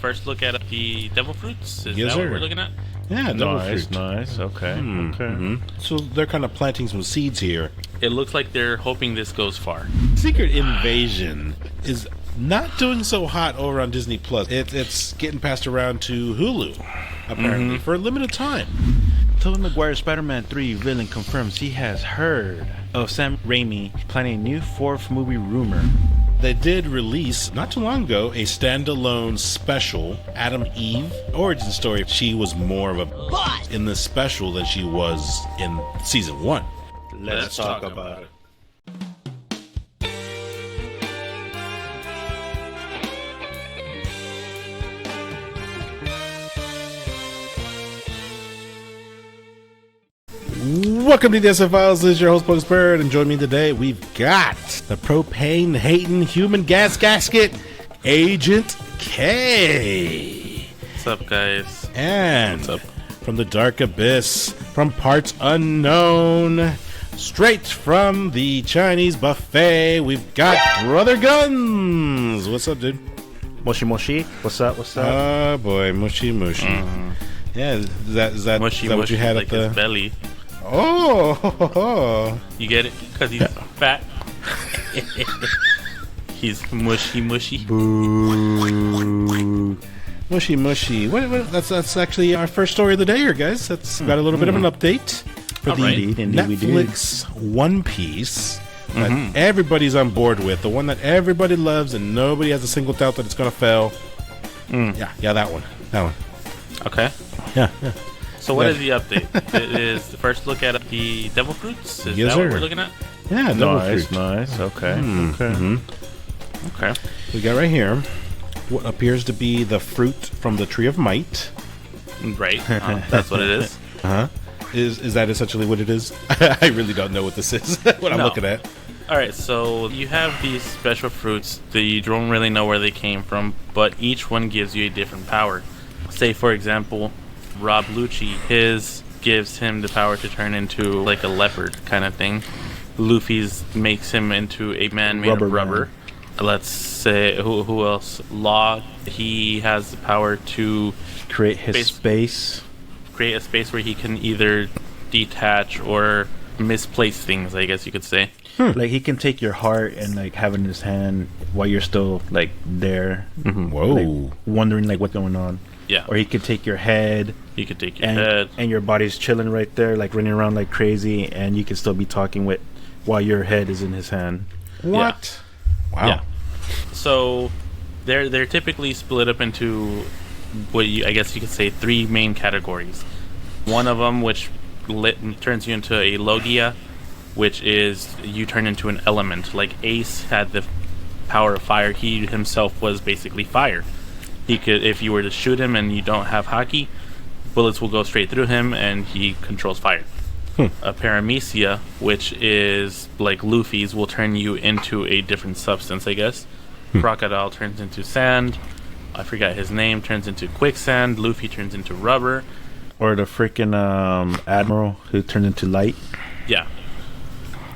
First look at the devil fruits. Is Yes, that what sir. we're looking at? Yeah, devil fruit. Nice. Okay. So they're kind of planting some seeds here. It looks like they're hoping this goes far. Secret Invasion is not doing so hot over on Disney Plus. It's getting passed around to Hulu, apparently, for a limited time. Tobey Maguire's Spider-Man 3 villain confirms he has heard of Sam Raimi planning a new fourth movie rumor. They did release, not too long ago, a standalone special, Adam Eve origin story. She was more of a butt in the special than she was in season 1. Let's talk about it. Welcome to the SF Files. This is your host, BogusBird, and join me today. We've got the propane hating human gas gasket, Agent K. What's up, guys? And from the dark abyss, from parts unknown, straight from the Chinese buffet, we've got Brother gUNzz. What's up, dude? Moshi. What's up? Oh boy, Mushi. Yeah, is that Mushy, what you had like at the his belly. Oh, You get it? Because he's fat. He's mushy. Boo. mushy. What? That's actually our first story of the day here, guys. That's got a little bit of an update for the Alright. Indeed we do. Netflix One Piece that everybody's on board with, the one that everybody loves and nobody has a single doubt that it's gonna fail. Yeah, that one. Okay. Yeah. So what is the update? It is the first look at the devil fruits? Is Yes, that what sir. we're looking at? Yeah, devil fruit. Nice. Okay. Okay. We got right here what appears to be the fruit from the Tree of Might. Right. That's what it is. Is that essentially what it is? I really don't know what this is. What I'm No. looking at. Alright, so you have these special fruits that you don't really know where they came from, but each one gives you a different power. Say, for example, Rob Lucci, his gives him the power to turn into like a leopard kind of thing. Luffy's makes him into a man made of rubber. Let's say, who else? Law, he has the power to Create his space. create a space where he can either detach or misplace things, I guess you could say. Like he can take your heart and like have it in his hand while you're still like there, Whoa. like, wondering like what's going on. Yeah. Or he could take your head. You could take your and, head. and your body's chilling right there, like running around like crazy, and you can still be talking with while your head is in his hand. What? Wow. Yeah. So they're typically split up into what I guess you could say 3 main categories. One of them, which turns you into a Logia, which is you turn into an element. Like Ace had the power of fire. He himself was basically fire. He could, if you were to shoot him and you don't have haki, bullets will go straight through him, and he controls fire. A Paramecia, which is like Luffy's, will turn you into a different substance, I guess. Crocodile turns into sand. I forgot his name. Turns into quicksand. Luffy turns into rubber. Or the freaking Admiral who turns into light. Yeah.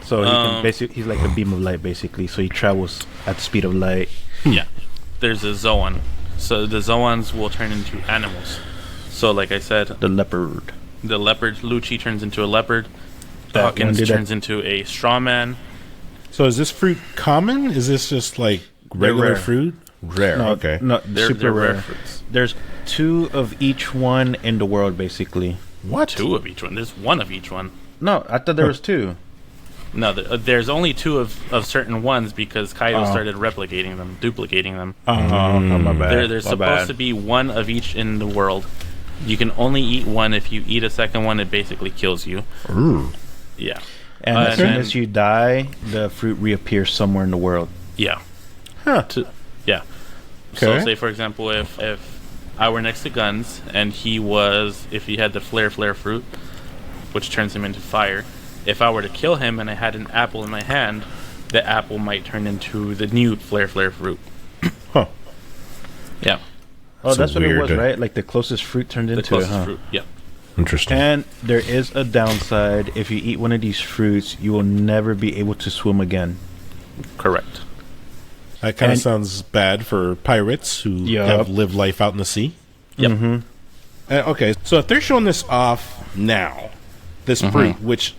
So he can basically, he's like a beam of light basically. So he travels at the speed of light. Yeah. There's a Zoan. So the Zoans will turn into animals. So like I said, The leopard. the leopard, Lucci turns into a leopard. That Hawkins one did turns into a straw man. So is this fruit common? Is this just like regular rare. fruit? Rare. No, Okay. No, They're super rare rare. fruits. There's 2 of each one in the world basically. What? 2 of each one. There's 1 of each one. No, I thought there was 2. No, there's only 2 of certain ones because Kaido started duplicating them. Oh, my bad. There's supposed to be 1 of each in the world. You can only eat 1. If you eat a second one, it basically kills you. Ooh. Yeah. And as soon then- as you die, the fruit reappears somewhere in the world. Yeah. Huh. Yeah. So Okay. say for example, if I were next to gUNzz and if he had the flare fruit, which turns him into fire, if I were to kill him and I had an apple in my hand, the apple might turn into the new flare fruit. Huh. Yeah. Oh, So that's what it weird. was, right? Like the closest fruit turned The into it, closest huh? fruit. Yeah. Interesting. And there is a downside. If you eat one of these fruits, you will never be able to swim again. Correct. That kind of And- sounds bad for pirates who Yup. have lived life out in the sea. Yep. Mm-hmm. Okay, so if they're showing this off now, this fruit, which,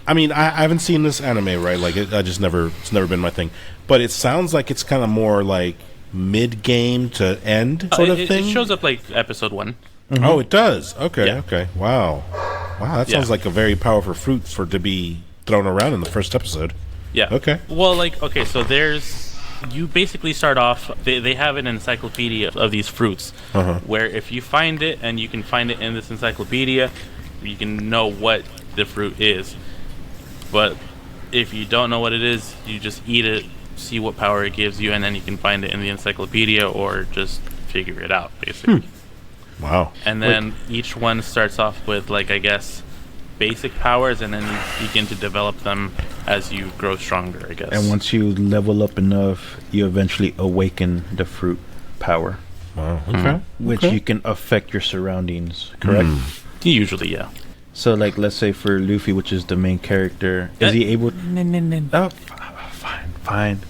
I mean, I haven't seen this anime, right? Like, it's never been my thing. But it sounds like it's kind of more like mid-game to end sort of thing. It shows up like episode 1. Oh, it does. Okay, Yeah. okay. Wow. That sounds like a very powerful fruit to be thrown around in the first episode. Yeah. Okay. Well, so you basically start off, they have an encyclopedia of these fruits, where if you find it, and you can find it in this encyclopedia, you can know what the fruit is. But if you don't know what it is, you just eat it, see what power it gives you, and then you can find it in the encyclopedia or just figure it out, basically. Wow. And then each one starts off with, like, I guess, basic powers, and then you begin to develop them as you grow stronger, I guess. And once you level up enough, you eventually awaken the fruit power, Wow. Okay. which you can affect your surroundings, correct? Usually, yeah. So, like, let's say for Luffy, which is the main character, is he able... Oh, fine.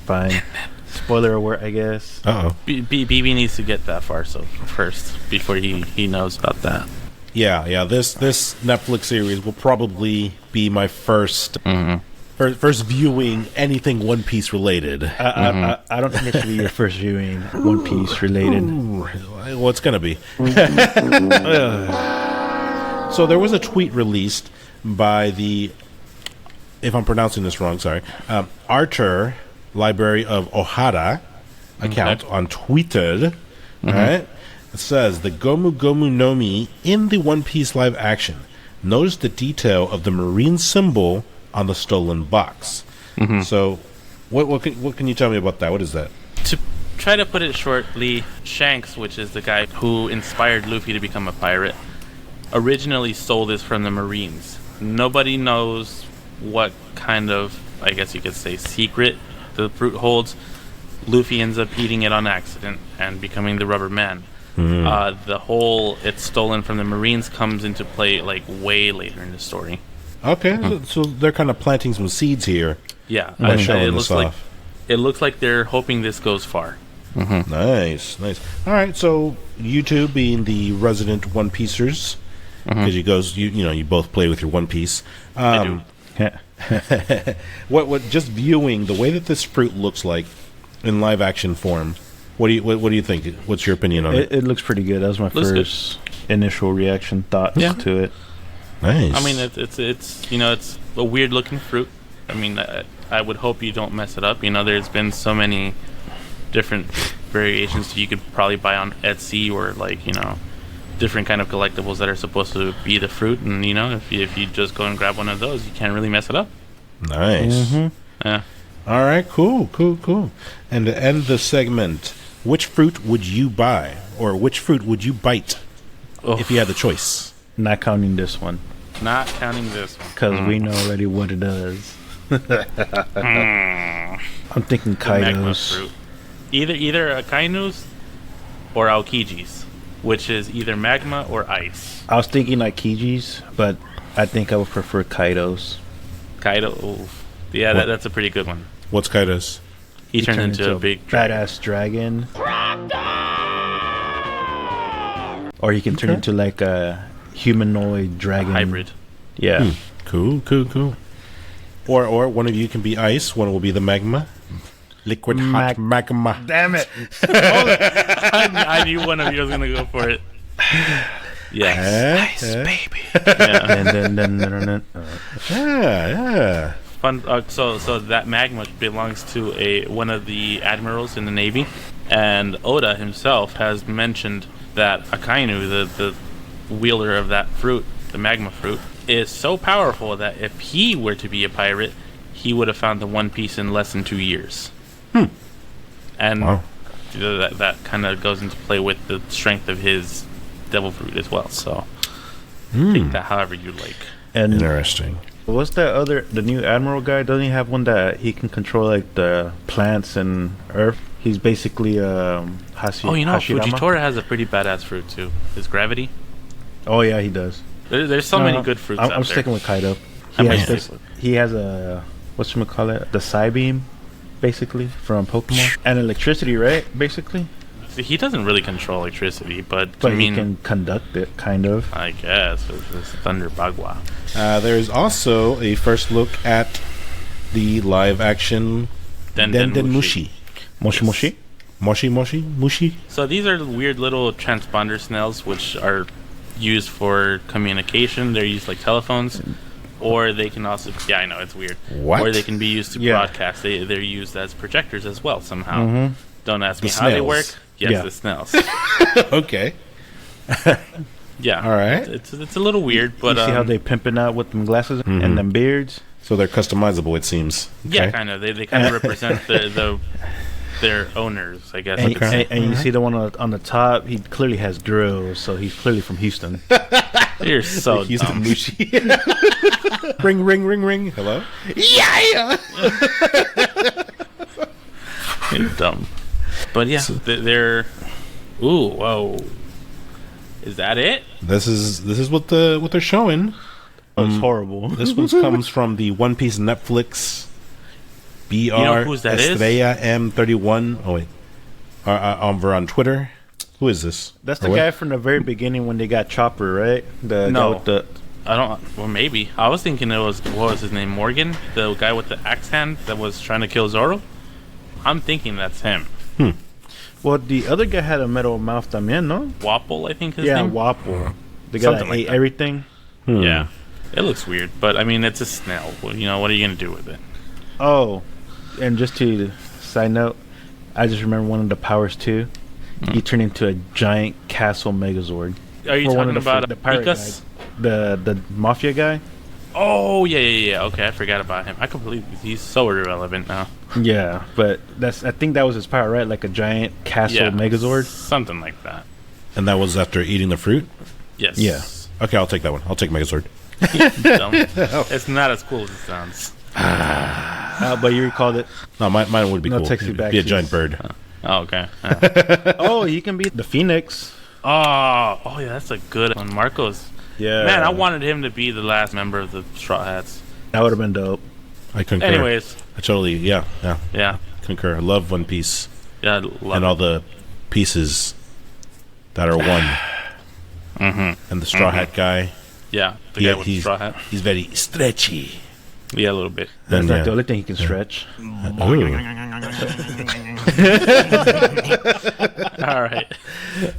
Spoiler alert, I guess. Uh-oh. BB needs to get that far first before he knows about that. Yeah. This Netflix series will probably be my first viewing anything One Piece related. I don't think it should be your first viewing One Piece related. Well, it's gonna be. So there was a tweet released by the, if I'm pronouncing this wrong, sorry, Archer Library of Ohara account on Twitter. All right, it says the Gomu Gomu no Mi in the One Piece live action. Notice the detail of the marine symbol on the stolen box. So, what can you tell me about that? What is that? To try to put it shortly, Shanks, which is the guy who inspired Luffy to become a pirate, originally stole this from the Marines. Nobody knows what kind of, I guess you could say, secret the fruit holds. Luffy ends up eating it on accident and becoming the Rubber Man. The whole "it's stolen from the Marines" comes into play like way later in the story. Okay, so they're kind of planting some seeds here. Yeah, By it showing looks this like off. it looks like they're hoping this goes far. Nice. All right, so you two being the resident One Piecers, because you both play with your One Piece. I do. What just viewing the way that this fruit looks like in live action form, what do you think? What's your opinion on it? It looks pretty good. That was my Looks first initial reaction thoughts to it. Nice. I mean, it's a weird looking fruit. I mean, I would hope you don't mess it up. There's been so many different variations you could probably buy on Etsy or different kind of collectibles that are supposed to be the fruit. And if you just go and grab one of those, you can't really mess it up. Nice. Yeah. All right, cool. And to end the segment, which fruit would you buy, or which fruit would you bite if you had the choice? Not counting this one, Not counting this one. because we know already what it does. I'm thinking The magma Kaidos. fruit. Either a Kainus or Aokijis, which is either magma or ice. I was thinking like Kijis, but I think I would prefer Kaidos. Kaido, oof. Yeah, What? that's a pretty good one. What's Kaidos? He turned into a big dragon. badass dragon. Or he can turn into like a humanoid dragon. hybrid. Yeah. Cool. Or one of you can be ice, one will be the magma. Liquid hot magma. Damn it. I knew one of you was gonna go for it. Yes. Baby. Yeah. and then Yeah. Fun. So that magma belongs to one of the admirals in the Navy, and Oda himself has mentioned that Akainu, the wielder of that fruit, the magma fruit, is so powerful that if he were to be a pirate, he would have found the One Piece in less than 2 years. And Wow. that kind of goes into play with the strength of his devil fruit as well. So take that however you like. and Interesting. what's the new admiral guy? Doesn't he have one that he can control like the plants and earth? He's basically Hashirama. Fujitora has a pretty badass fruit too. His gravity. Oh yeah, he does. There's so many good fruits out there. I'm sticking with Kaido. I He might has, stick with- he has a whatchamacallit, the Psy beam. basically, from Pokemon. And electricity, right? Basically. He doesn't really control electricity, but I But mean, he can conduct it, kind of. I guess it's Thunder Bagua. There is also a first look at the live action Den Mushi. Moshi Moshi? Mushi? So these are weird little transponder snails, which are used for communication. They're used like telephones, or they can also. Yeah, I know it's weird. What? Or they can be used to Yeah. broadcast. They're used as projectors as well somehow. Don't ask me The how they snails. work. Yes, Yeah. the snails. Okay. Yeah. All right. It's a little weird, but you see how they pimping out with them glasses and them beards? So they're customizable, it seems. yeah, Okay. kind of. They kind of represent their owners, I guess. And, you could say. and you see the one on the top, he clearly has drills, so he's clearly from Houston. You're so Houston dumb. Mushi. Ring, ring, ring, ring. Hello? Yeah! You're dumb. But yeah, they're. Ooh, whoa. Is that it? This is what they're showing. It's horrible. This one comes from the One Piece Netflix. BR know whose that is? Estrella M31. Oh wait, over on Twitter. Who is this? That's Or the what? guy from the very beginning when they got Chopper, right? The No. guy with the I don't. Well, maybe. I was thinking it was. What was his name? Morgan, the guy with the axe hand that was trying to kill Zoro. I'm thinking that's him. well, the other guy had a metal mouth también, no? Wapple, I think his Yeah, name. Wapple. The guy Something that like ate that. everything. Yeah, it looks weird, but I mean, it's a snail. Well, you know, what are you gonna do with it? Oh, and just to side note, I just remember one of the powers too. He turned into a giant castle Megazord. Are you Or one talking of about the pirate Picas? guy, the mafia guy? Oh yeah. Okay, I forgot about him. I completely. He's so irrelevant now. Yeah, but I think that was his power, right? Like a giant castle Megazord. something like that. And that was after eating the fruit. Yes. Yeah. Okay, I'll take that one. I'll take Megazord. Dumb. It's not as cool as it sounds. But you recalled it. No, mine would be No cool. taxi It'd be a backsies. giant bird. Oh, okay. Oh, he can be the Phoenix. Oh yeah, that's a good one. Marcos. Yeah. Man, I wanted him to be the last member of the Straw Hats. That would have been dope. I concur. Anyways, I totally, yeah, yeah, concur. I love One Piece I and love all the pieces that are one. And the Straw Hat guy. yeah, the guy with the straw hat. He's very stretchy. Yeah, a little bit. That's And, not the only thing he can stretch. All right.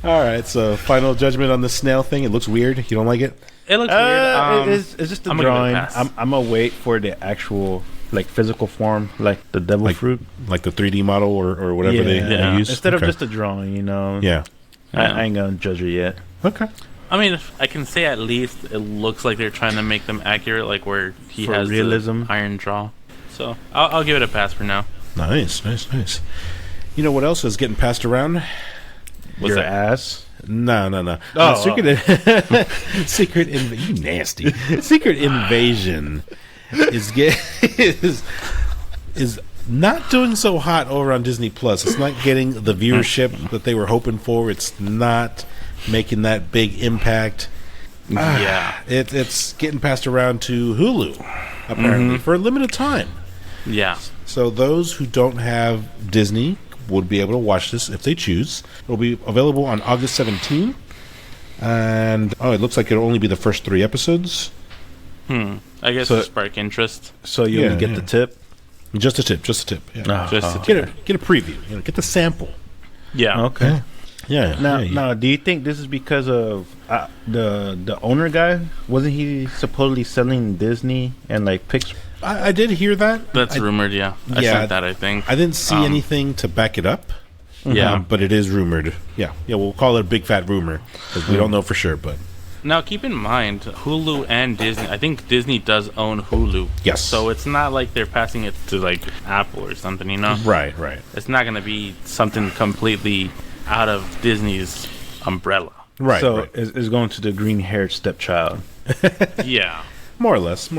All right, so final judgment on the snail thing. It looks weird. You don't like it? It looks weird. It's just the I'm gonna give it a drawing. pass. I'm gonna wait for the actual like physical form, like the devil Like fruit. Like the 3D model or whatever they Yeah. use? Instead Okay. of just a drawing, you know. Yeah. I ain't gonna judge it yet. Okay. I mean, if I can say at least it looks like they're trying to make them accurate, like where he For has realism. the iron jaw. So I'll give it a pass for now. Nice. You know what else is getting passed around? What's Your that? ass. No. Oh, Secret you nasty. Secret Invasion is not doing so hot over on Disney Plus. It's not getting the viewership that they were hoping for. It's not making that big impact. Yeah. It's getting passed around to Hulu apparently for a limited time. Yeah. So those who don't have Disney would be able to watch this if they choose. It'll be available on August 17th. And it looks like it'll only be the first 3 episodes. I guess So- to spark interest. So you Yeah, only get yeah. the tip. Just a tip. Yeah. Ah. Just to Get a preview. Get the sample. yeah. Okay. Yeah. Now, do you think this is because of the owner guy? Wasn't he supposedly selling Disney and like Pixar? I did hear that. That's I, rumored. Yeah. I yeah, said that. I think. I didn't see anything to back it up. Yeah. But it is rumored. Yeah. We'll call it a big fat rumor because we don't know for sure. But Now, keep in mind, Hulu and Disney. I think Disney does own Hulu. Yes. So it's not like they're passing it to like Apple or something. You know. right. It's not going to be something completely out of Disney's umbrella. Right. So right. it's going to the green-haired stepchild. Yeah. More or less.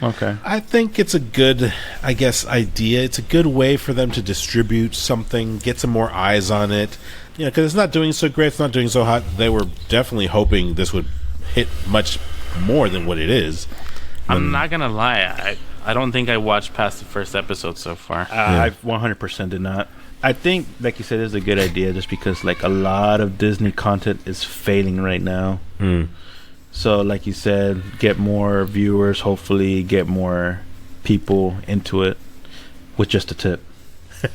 Okay. I think it's a good, idea. It's a good way for them to distribute something, get some more eyes on it. Because it's not doing so great, it's not doing so hot. They were definitely hoping this would hit much more than what it is. I'm not gonna lie. I don't think I watched past the first episode so far. I 100% did not. I think, like you said, it's a good idea just because like a lot of Disney content is failing right now. So like you said, get more viewers, hopefully get more people into it with just a tip.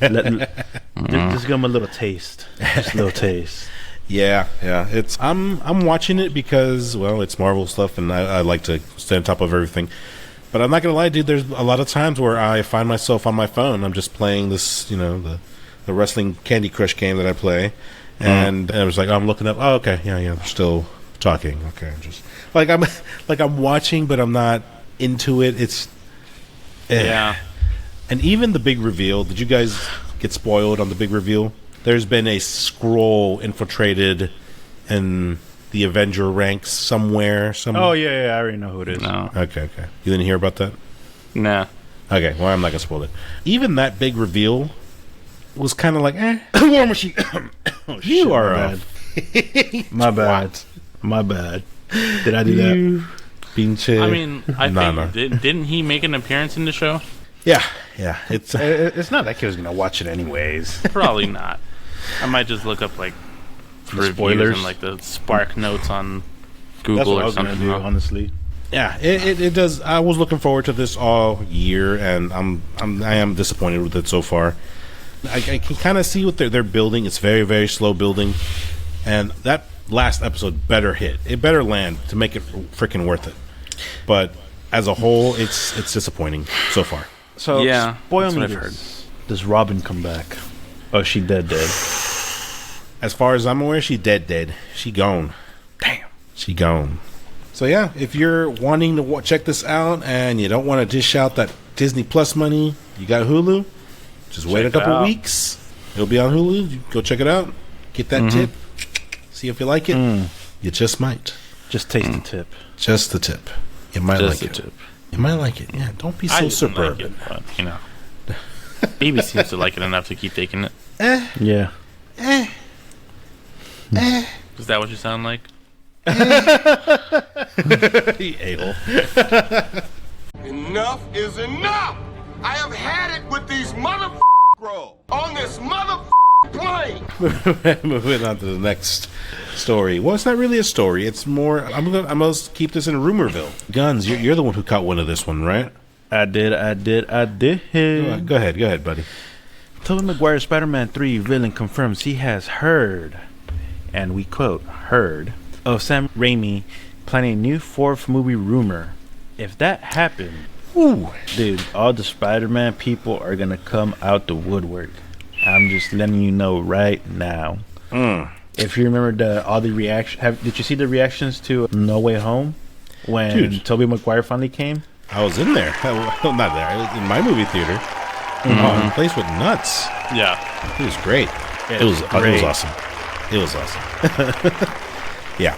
Just give them a little taste. Just a little taste. Yeah. It's I'm watching it because, well, it's Marvel stuff, and I like to stay on top of everything. But I'm not gonna lie, dude. There's a lot of times where I find myself on my phone. I'm just playing this, the wrestling Candy Crush game that I play, and I was like, I'm looking up. Oh, okay, yeah, they're still talking. Okay, just I'm watching, but I'm not into it. It's Yeah. And even the big reveal. Did you guys get spoiled on the big reveal? There's been a Skrull infiltrated in the Avenger ranks somewhere. Oh yeah, I already know who it is. No. Okay. You didn't hear about that? Nah. Okay, well, I'm not gonna spoil it. Even that big reveal was kind of like, War Machine. Oh, you are my bad. My bad. Did I do that? Pinche. I mean, I think didn't he make an appearance in the show? Yeah. It's not like he was gonna watch it anyways. Probably not. I might just look up like reviews spoilers and like the spark notes on That's Google what I or was gonna something. do, honestly. Yeah, it does. I was looking forward to this all year, and I am disappointed with it so far. I can kind of see what they're building. It's very, very slow building, and that last episode better hit. It better land to make it freaking worth it. But as a whole, it's disappointing so far. So Yeah, spoil that's me what I've this. Does Robin come back? Oh, she dead. As far as I'm aware, she dead. She gone. Damn. She gone. So yeah, if you're wanting to check this out and you don't want to dish out that Disney Plus money, you got Hulu. Just wait a Check it couple out. weeks. It'll be on Hulu. You go check it out. Get that tip. See if you like it. You just might. Just taste the tip. Just the tip. You might Just like the it. tip. You might like it. Yeah. Don't be I so didn't like suburban. it, but, Baby seems to like it enough to keep taking it. Yeah. Is that what you sound like? You a-hole. Enough is enough! I have had it with these grow on this plane! Moving on to the next story. Well, it's not really a story. It's more. I'm gonna keep this in Rumorville. Guns, you're the one who caught one of this one, right? I did. Go ahead, buddy. Tobey Maguire's Spider-Man 3 villain confirms he has heard, and we quote, heard, of Sam Raimi planning a new fourth movie rumor. If that happened, dude, all the Spider-Man people are gonna come out the woodwork. I'm just letting you know right now. If you remember all the reaction, did you see the reactions to No Way Home when Dude. Tobey Maguire finally came? I was in there. Well, not there. I was in my movie theater. Oh, the place went nuts. Yeah. It was great. It was awesome. It was awesome. Yeah.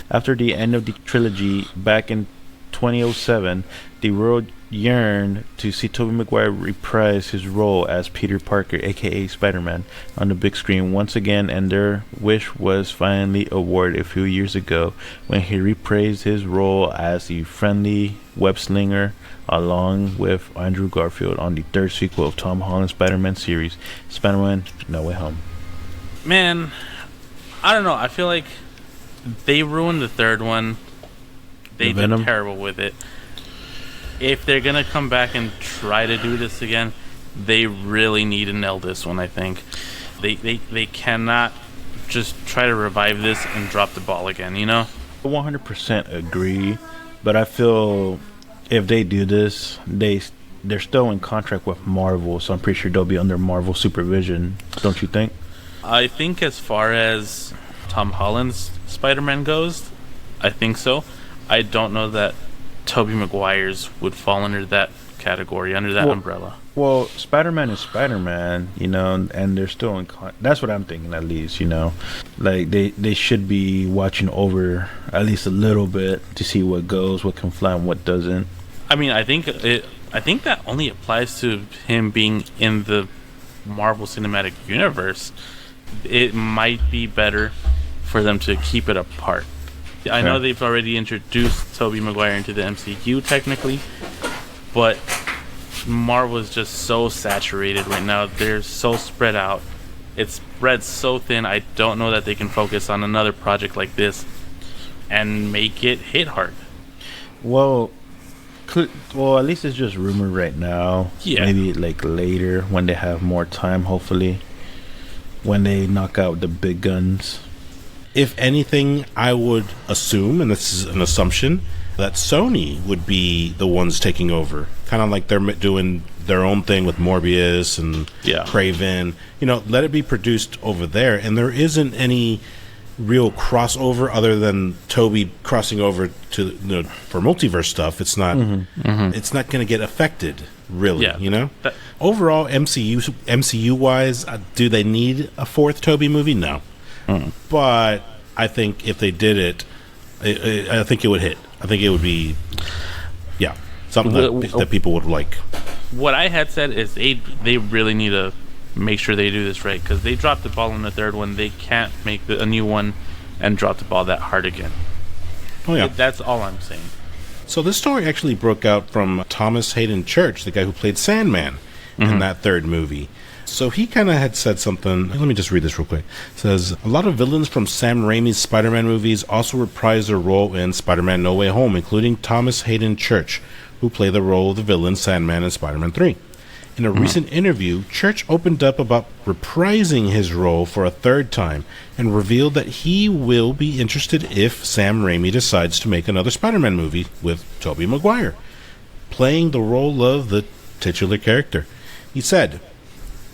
After the end of the trilogy back in 2007, the world yearned to see Tobey Maguire reprise his role as Peter Parker, aka Spider-Man, on the big screen once again, and their wish was finally awarded a few years ago when he reprised his role as the friendly web-slinger along with Andrew Garfield on the third sequel of Tom Holland's Spider-Man series, Spider-Man No Way Home. Man, I don't know. I feel like they ruined the third one. They did Venom? terrible with it. If they're gonna come back and try to do this again, they really need to nail this one. I think they cannot just try to revive this and drop the ball again. You know? 100% agree, but I feel if they do this, they're still in contract with Marvel, so I'm pretty sure they'll be under Marvel supervision. Don't you think? I think as far as Tom Holland's Spider-Man goes, I think so. I don't know that Tobey Maguire's would fall under that category, under that umbrella. Well, Spider-Man is Spider-Man, and they're still in that's what I'm thinking, at least, like they should be watching over at least a little bit to see what goes, what can fly and what doesn't. I mean, I think that only applies to him being in the Marvel Cinematic Universe. It might be better for them to keep it apart. I know they've already introduced Tobey Maguire into the MCU technically, but Marvel is just so saturated right now. They're so spread out. It's spread so thin. I don't know that they can focus on another project like this and make it hit hard. Well, at least it's just rumored right now. Yeah. Maybe like later when they have more time, hopefully. When they knock out the big guns. If anything, I would assume, and this is an assumption, that Sony would be the ones taking over. Kind of like they're doing their own thing with Morbius and Kraven. Let it be produced over there. And there isn't any real crossover other than Toby crossing over to for multiverse stuff. It's not it's not going to get affected really. Overall, MCU wise, do they need a fourth Toby movie? No. But I think if they did it, I think it would hit. I think it would be something that people would like. What I had said is they really need to make sure they do this right, because they dropped the ball in the third one. They can't make a new one and drop the ball that hard again. Oh yeah, that's all I'm saying. So this story actually broke out from Thomas Haden Church, the guy who played Sandman in that third movie. So he kind of had said something. Let me just read this real quick. It says, a lot of villains from Sam Raimi's Spider-Man movies also reprised their role in Spider-Man No Way Home, including Thomas Haden Church, who played the role of the villain Sandman in Spider-Man 3. In a recent interview, Church opened up about reprising his role for a third time and revealed that he will be interested if Sam Raimi decides to make another Spider-Man movie with Tobey Maguire, playing the role of the titular character. He said,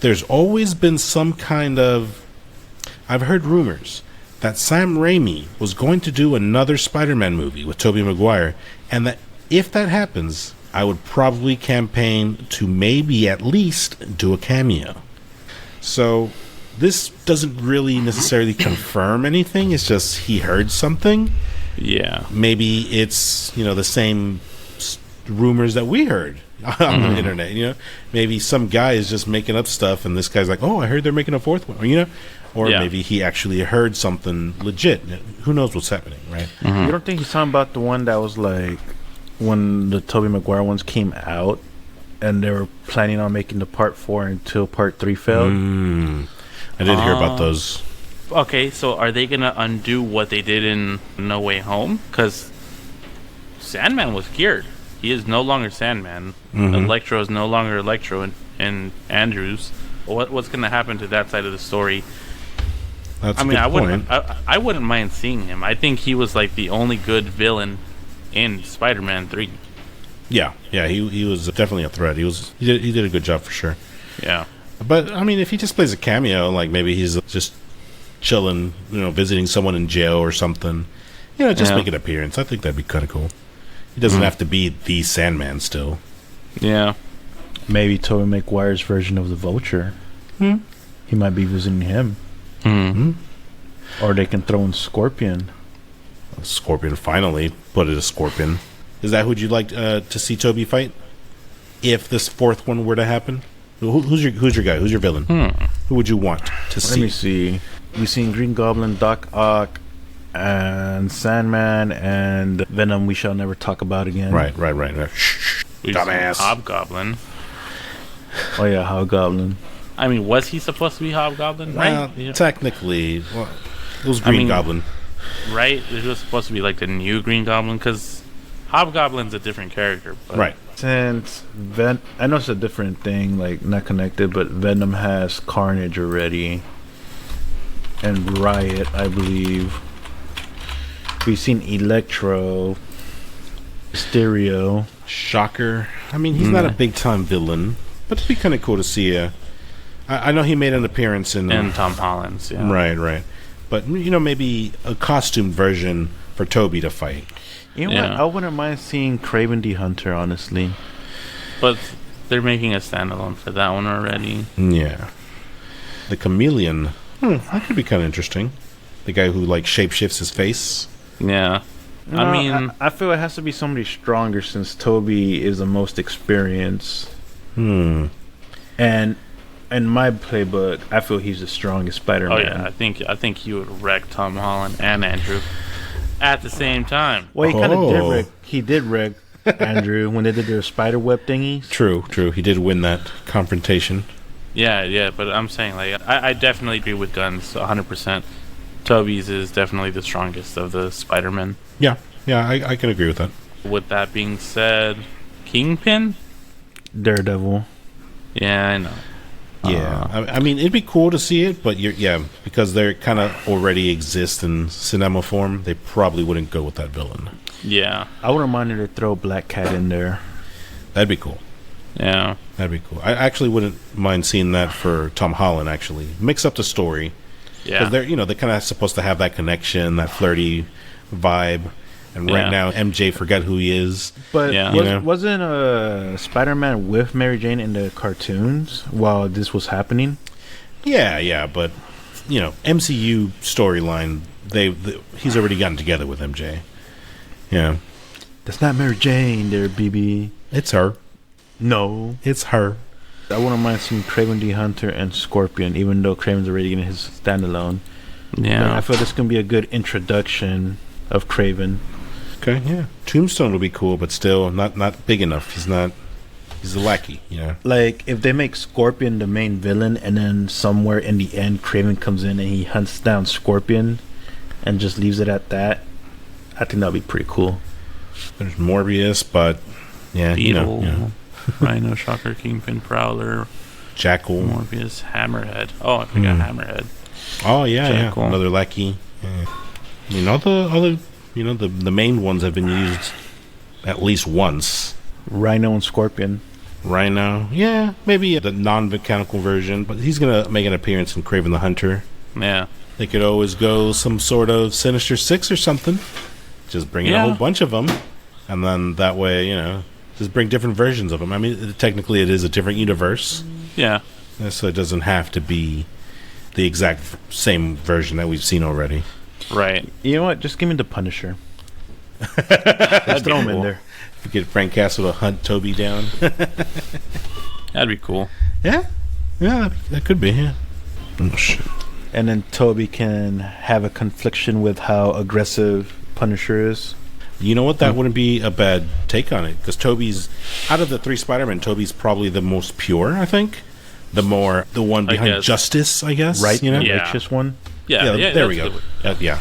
there's always been some kind of... I've heard rumors that Sam Raimi was going to do another Spider-Man movie with Tobey Maguire, and that if that happens, I would probably campaign to maybe at least do a cameo. So this doesn't really necessarily confirm anything. It's just he heard something. Yeah. Maybe it's, the same rumors that we heard on the internet. Maybe some guy is just making up stuff, and this guy's like, "Oh, I heard they're making a fourth one." Or maybe he actually heard something legit. Who knows what's happening, right? You don't think he's talking about the one that was like when the Tobey Maguire ones came out, and they were planning on making the part 4 until part 3 failed? I did hear about those. Okay, so are they gonna undo what they did in No Way Home? Because Sandman was cured. He is no longer Sandman. Electro is no longer Electro in Andrews. What's going to happen to that side of the story? That's a good point. I wouldn't mind seeing him. I think he was like the only good villain in Spider-Man 3. Yeah, he was definitely a threat. He did a good job for sure. Yeah. But I mean, if he just plays a cameo, like maybe he's just chilling, visiting someone in jail or something, just make an appearance. I think that'd be kind of cool. He doesn't have to be the Sandman still. Yeah. Maybe Tobey Maguire's version of the Vulture. He might be visiting him. Or they can throw in Scorpion. Scorpion, finally. Put it as Scorpion. Is that who'd you like to see Toby fight? If this fourth one were to happen? Who's your guy? Who's your villain? Who would you want to see? Let me see. We've seen Green Goblin, Doc Ock, and Sandman, and Venom we shall never talk about again. Right. Shh, dumbass. Hobgoblin. Oh yeah, Hobgoblin. I mean, was he supposed to be Hobgoblin? Well, right? Technically, it was Green Goblin. Right? It was supposed to be like the new Green Goblin, because Hobgoblin's a different character. But right. Since I know it's a different thing, like not connected, but Venom has Carnage already, and Riot, I believe. We've seen Electro, Stereo, Shocker. I mean, he's not a big time villain, but it'd be kind of cool to see. I know he made an appearance in Tom Holland's. Yeah. Right. But maybe a costumed version for Toby to fight. You know what? I wouldn't mind seeing Kraven the Hunter, honestly. But they're making a standalone for that one already. Yeah. The Chameleon. That could be kind of interesting. The guy who shapeshifts his face. Yeah. I mean, I feel it has to be somebody stronger since Toby is the most experienced. And in my playbook, I feel he's the strongest Spider-Man. Oh yeah, I think he would wreck Tom Holland and Andrew at the same time. Well, he kind of did wreck. He did wreck Andrew, when they did their spider web thingies. True. He did win that confrontation. Yeah, but I'm saying, like, I definitely agree with gUNzz 100%. Toby's is definitely the strongest of the Spider-Men. Yeah, I can agree with that. With that being said, Kingpin? Daredevil. Yeah, I know. Yeah, I mean, it'd be cool to see it, but because they kind of already exist in cinema form, they probably wouldn't go with that villain. Yeah. I wouldn't mind if they throw Black Cat in there. That'd be cool. Yeah. That'd be cool. I actually wouldn't mind seeing that for Tom Holland, actually. Mix up the story. Yeah. Because they're kind of supposed to have that connection, that flirty vibe. And right now, MJ forgot who he is. But Yeah. wasn't Spider-Man with Mary Jane in the cartoons while this was happening? Yeah, but MCU storyline, he's already gotten together with MJ. Yeah, That's not Mary Jane there, BB. it's her. No. It's her. I wouldn't mind seeing Kraven the Hunter and Scorpion, even though Kraven's already getting his standalone. Yeah. I feel this can be a good introduction of Kraven. Okay, yeah. Tombstone will be cool, but still not big enough. He's a lackey, Like, if they make Scorpion the main villain, and then somewhere in the end, Kraven comes in and he hunts down Scorpion and just leaves it at that, I think that'd be pretty cool. There's Morbius, but yeah, Beetle, Rhino, Shocker, Kingpin, Prowler, Jackal. Morbius, Hammerhead. Oh, I forgot Hammerhead. Oh yeah, Jackal. another lackey. Yeah. All the other, the main ones have been used at least once. Rhino and Scorpion. Rhino, yeah, maybe the non-mechanical version, but he's gonna make an appearance in Kraven the Hunter. Yeah. They could always go some sort of Sinister Six or something. Just bring in a whole bunch of them, and then that way, just bring different versions of them. I mean, technically, it is a different universe. Yeah. So it doesn't have to be the exact same version that we've seen already. Right. You know what? Just give me the Punisher. Just throw him in there. You get Frank Castle to hunt Toby down. That'd be cool. Yeah, that could be. Yeah. Oh shit. And then Toby can have a confliction with how aggressive Punisher is. You know what? That wouldn't be a bad take on it, because Toby's, out of the three Spider-Men, Toby's probably the most pure. I think the one behind justice. I guess. Right. Yeah. Righteous one. Yeah. There we go. Yeah.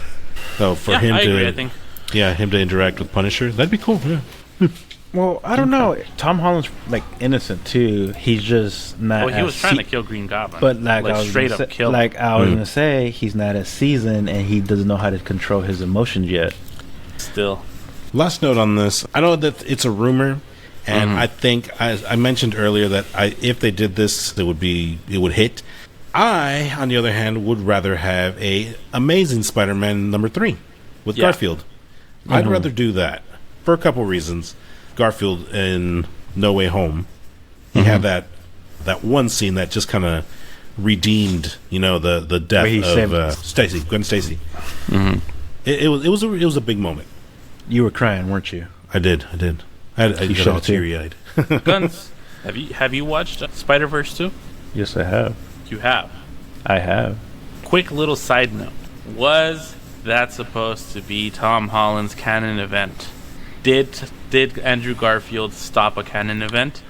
So for him I to, agree, I think. him to interact with Punisher, that'd be cool. Yeah. Well, I don't know. Tom Holland's like innocent too. He's just not. Well, he was trying to se- kill Green Goblin. But like I was straight gonna up say, kill him. like I was gonna say, he's not as seasoned and he doesn't know how to control his emotions yet. Still. Last note on this. I know that it's a rumor, and I think I mentioned earlier that if they did this, it would hit. I, on the other hand, would rather have a Amazing Spider-Man number 3 with Garfield. I'd rather do that for a couple reasons. Garfield in No Way Home, he had that one scene that just kind of redeemed, the death of Stacy, Gwen Stacy. It was a big moment. You were crying, weren't you? I did. I got all teary-eyed. gUNzz, have you watched Spider-Verse 2? Yes, I have. You have. I have. Quick little side note. Was that supposed to be Tom Holland's canon event? Did Andrew Garfield stop a canon event?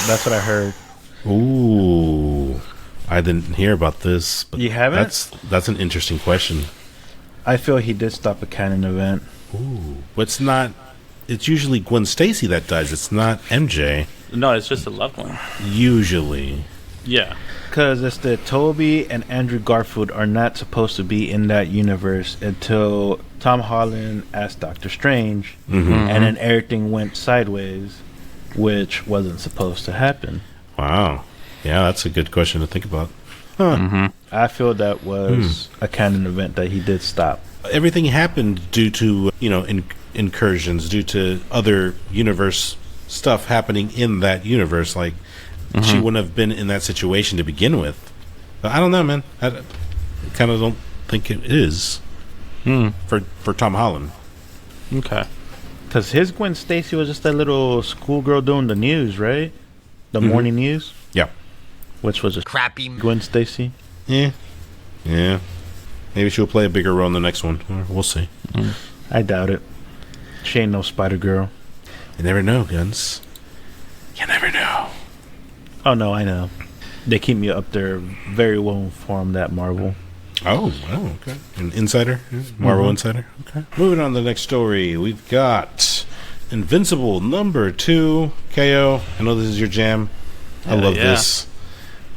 That's what I heard. Ooh, I didn't hear about this. But You haven't? That's an interesting question. I feel he did stop a canon event. Ooh, but it's not. It's usually Gwen Stacy that dies. It's not MJ. No, it's just a loved one. Usually. Yeah. Because it's that Toby and Andrew Garfield are not supposed to be in that universe until Tom Holland asked Doctor Strange, and then everything went sideways, which wasn't supposed to happen. Wow. Yeah, that's a good question to think about. Huh. I feel that was a canon event that he did stop. Everything happened due to incursions, due to other universe stuff happening in that universe. Like she wouldn't have been in that situation to begin with. But I don't know, man. I kind of don't think it is for Tom Holland. Okay. Because his Gwen Stacy was just that little schoolgirl doing the news, right? The morning news, Yeah. which was a Crappy. Gwen Stacy. Yeah. Maybe she'll play a bigger role in the next one. We'll see. I doubt it. She ain't no Spider Girl. You never know, gUNzz. You never know. Oh no, I know. They keep me up there, very well informed at Marvel. Oh, okay. An insider? Marvel insider? Okay. Moving on to the next story. We've got Invincible #2. KO, I know this is your jam. I love this.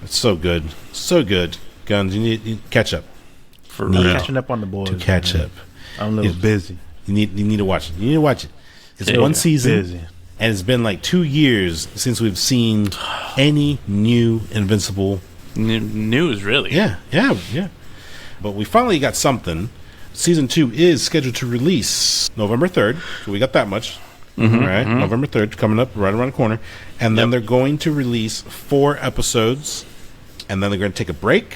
It's so good. So good. gUNzz, you need catch up. For real. Catching up on the boys. To catch up. I'm a little busy. You need to watch it. You need to watch it. It's one season. Busy. And it's been like 2 years since we've seen any new Invincible news, really. Yeah. But we finally got something. Season 2 is scheduled to release November 3rd. So we got that much. Right? November 3rd, coming up right around the corner. And then they're going to release 4 episodes. And then they're going to take a break.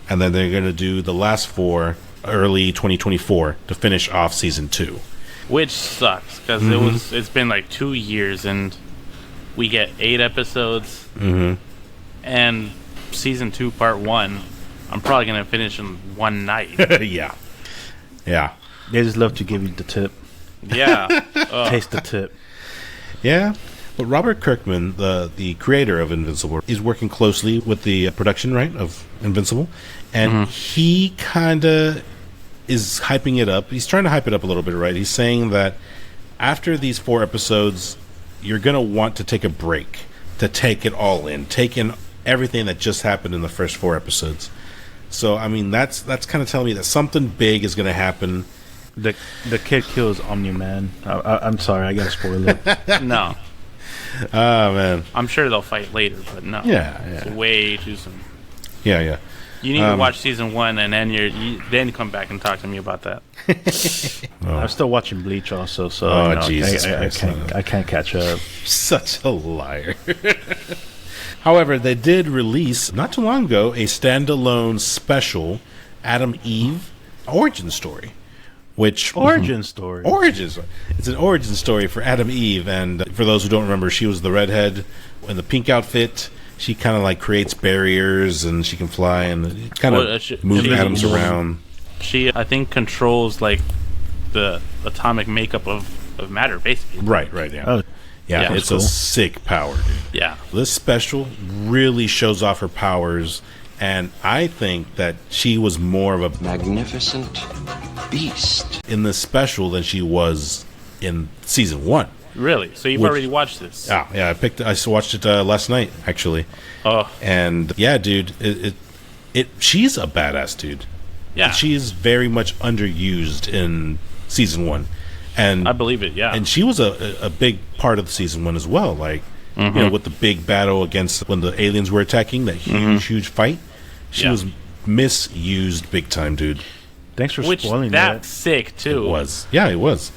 And then they're going to do the last 4 early 2024 to finish off Season 2. Which sucks, because it's been like 2 years, and we get 8 episodes. And Season 2, Part 1, I'm probably going to finish in one night. Yeah. They just love to give you the tip. Yeah. Taste the tip. Yeah. But Robert Kirkman, the creator of Invincible, is working closely with the production, right, of Invincible. And he kind of is hyping it up. He's trying to hype it up a little bit, right? He's saying that after these 4 episodes, you're going to want to take a break to take it all in, take in everything that just happened in the first 4 episodes. So, I mean, that's kind of telling me that something big is going to happen. The kid kills Omni-Man. I'm sorry, I got to spoil it. No. Oh, man. I'm sure they'll fight later, but no. Yeah. It's way too soon. Yeah. You need to watch Season 1, and then then come back and talk to me about that. I'm still watching Bleach also, so I can't catch up. Such a liar. However, they did release, not too long ago, a standalone special Adam Eve origin story. Origin story. It's an origin story for Adam Eve, and for those who don't remember, she was the redhead in the pink outfit. She kind of like creates barriers, and she can fly and kind of move atoms around. She, I think, controls like the atomic makeup of matter, basically. Right, yeah. Yeah, it's cool. A sick power, dude. Yeah. This special really shows off her powers, and I think that she was more of a magnificent beast in this special than she was in Season 1. Really? So you've already watched this? Yeah. I watched it last night, actually. Oh. And yeah, dude, she's a badass, dude. Yeah. She is very much underused in Season 1. And I believe it, yeah. And she was a big part of Season 1 as well. Like, you know, with the big battle against when the aliens were attacking, that huge fight. She was misused big time, dude. Thanks for spoiling that. That's sick, too. It was. Yeah, it was.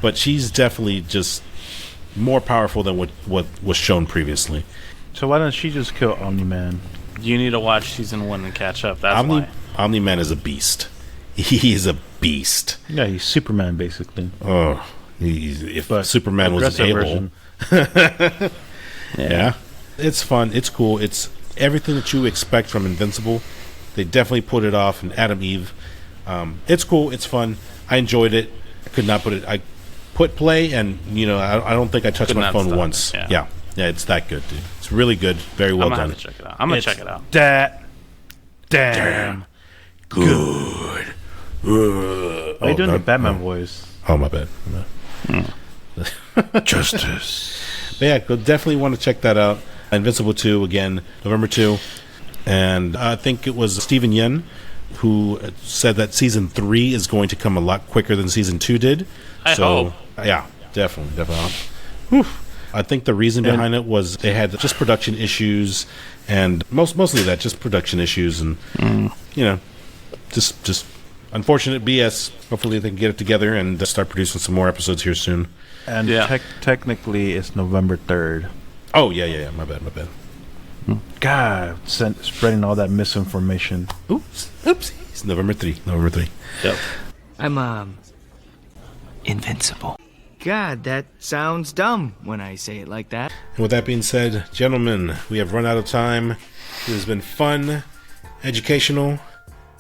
But she's definitely just more powerful than what was shown previously. So why don't she just kill Omni-Man? You need to watch Season 1 and catch up. That's why. Omni-Man is a beast. He is a beast. Yeah, he's Superman, basically. Oh, if Superman was an a-hole. Yeah. It's fun. It's cool. It's everything that you expect from Invincible. They definitely put it off in Adam Eve. It's cool. It's fun. I enjoyed it. I could not put it... I put play, and you know, I don't think I touched my phone once. Yeah, it's that good, dude. It's really good. Very well done. I'm gonna check it out. Damn good. Why are you doing the Batman voice? Oh, my bad. Justice. But yeah, definitely want to check that out. Invincible 2 again, November 2, and I think it was Steven Yeun who said that Season 3 is going to come a lot quicker than Season 2 did. I hope. Yeah, definitely. Whew. I think the reason behind it was they had just production issues, and mostly that, just production issues, and you know, just unfortunate BS. Hopefully they can get it together and start producing some more episodes here soon. And technically, it's November 3rd. Oh yeah. My bad. God, spreading all that misinformation. Oops. It's November 3. Yep. I'm invincible. God, that sounds dumb when I say it like that. And with that being said, gentlemen, we have run out of time. It has been fun, educational,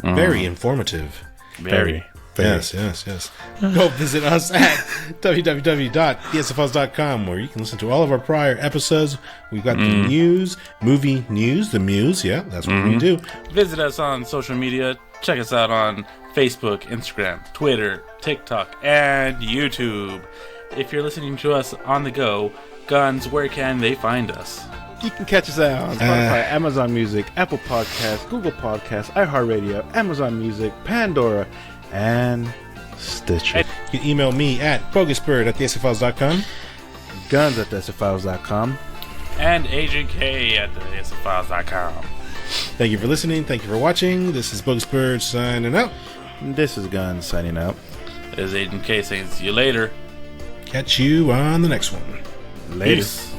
very informative. Very. Yes. Go visit us at www.thesfls.com, where you can listen to all of our prior episodes. We've got the news, movie news, the Muse. Yeah, that's what we do. Visit us on social media. Check us out on Facebook, Instagram, Twitter, TikTok, and YouTube. If you're listening to us on the go, gUNzz, where can they find us? You can catch us out on Spotify, Amazon Music, Apple Podcasts, Google Podcasts, iHeartRadio, Amazon Music, Pandora, and Stitcher. You can email me at BogusBird@thesfls.com. gUNzz at thesfls.com. And Agent K at thesfls.com. Thank you for listening. Thank you for watching. This is BogusBird signing out. This is gUNzz signing out. This is Agent K saying see you later. Catch you on the next one. Later. Peace.